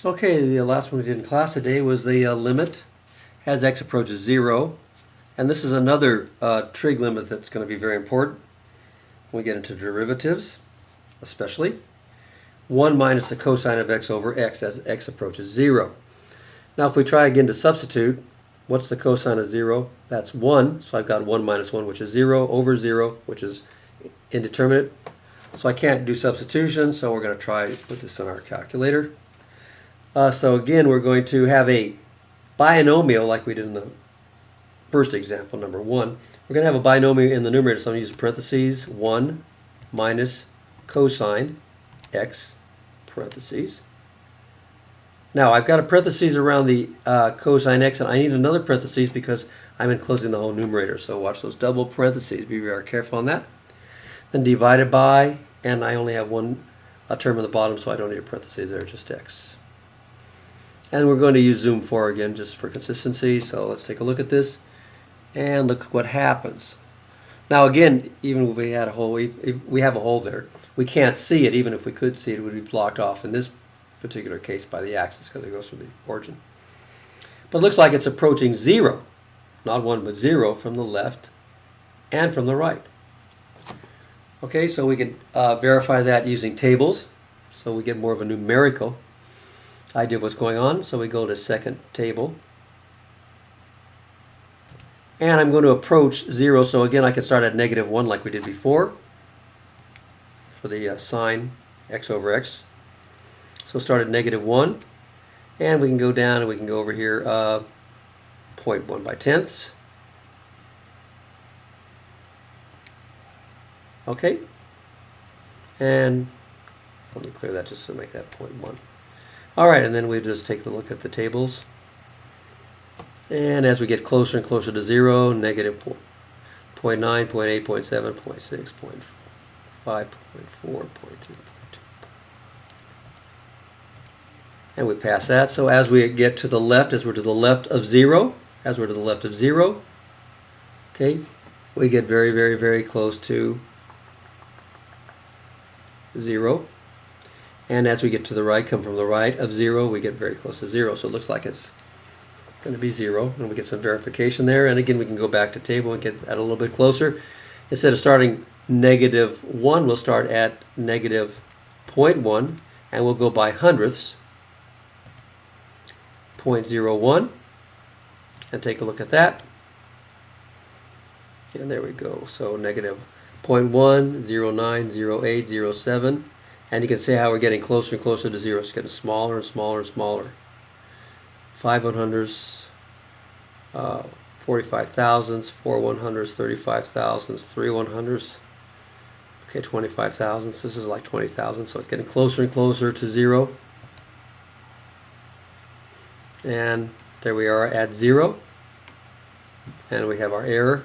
Okay, the last one we did in class today was the limit as x approaches 0. And this is another trig limit that's going to be very important when we get into derivatives, especially. 1 minus the cosine of x over x as x approaches 0. Now if we try again to substitute, what's the cosine of 0? That's 1, so I've got 1 minus 1, which is 0, over 0, which is indeterminate. So I can't do substitution, so we're going to try to put this in our calculator. So again, we're going to have a binomial like we did in the first example, number 1. We're going to have a binomial in the numerator, so I'm going to use parentheses, 1 minus cosine x, parentheses. Now I've got a parentheses around the cosine x, and I need another parentheses because I'm enclosing the whole numerator. So watch those double parentheses. Be very careful on that. Then divided by, and I only have one term at the bottom, so I don't need a parentheses there, just x. And we're going to use Zoom 4 again just for consistency. So let's take a look at this and look what happens. Now again, even if we had a hole, if we have a hole there, we can't see it. Even if we could see it, it would be blocked off in this particular case by the axis because it goes through the origin. But it looks like it's approaching 0, not 1 but 0 from the left and from the right. Okay, so we can verify that using tables, so we get more of a numerical idea of what's going on. So we go to second table, and I'm going to approach 0. So again, I can start at negative 1 like we did before for the sine x over x. So start at negative 1, and we can go down and we can go over here 0.1 by tenths. Okay, and let me clear that just to make that 0.1. All right, and then we just take a look at the tables. And as we get closer and closer to 0, negative 0.9, 0.8, 0.7, 0.6, 0.5, 0.4, 0.3, 0.2. And we pass that. So as we get to the left, as we're to the left of 0, okay, we get very, very, very close to 0. And as we get to the right, come from the right of 0, we get very close to 0. So it looks like it's going to be 0. And we get some verification there. And again, we can go back to table and get that a little bit closer. Instead of starting negative 1, we'll start at negative 0.1, and we'll go by hundredths, 0.01, and take a look at that. And there we go. So negative 0.1, 0.9, 0.8, 0.7. And you can see how we're getting closer and closer to 0. It's getting smaller and smaller and smaller. 5 100ths, 45 thousandths, 4 100ths, 35 thousandths, 3 100ths. Okay, 25 thousandths. This is like 20 thousandths. So it's getting closer and closer to 0. And there we are at 0. And we have our error.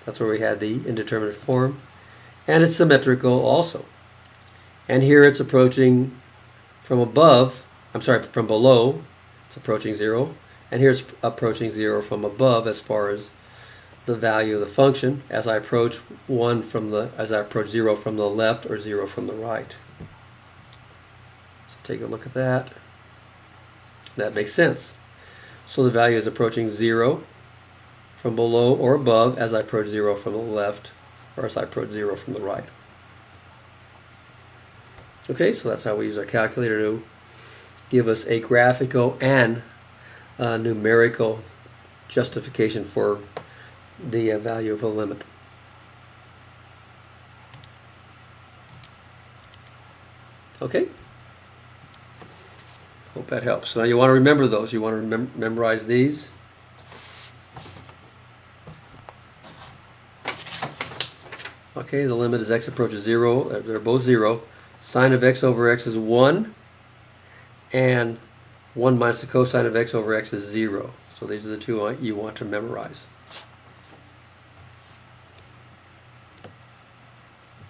That's where we had the indeterminate form. And it's symmetrical also. And here it's approaching from above, from below, it's approaching 0. And here it's approaching 0 from above as far as the value of the function as I approach 0 from the left or 0 from the right. So take a look at that. That makes sense. So the value is approaching 0 from below or above as I approach 0 from the left or as I approach 0 from the right. Okay, so that's how we use our calculator to give us a graphical and numerical justification for the value of a limit. Okay? Hope that helps. So now you want to remember those. You want to memorize these. Okay, the limit as x approaches 0. They're both 0. Sine of x over x is 1, and 1 minus the cosine of x over x is 0. So these are the two you want to memorize.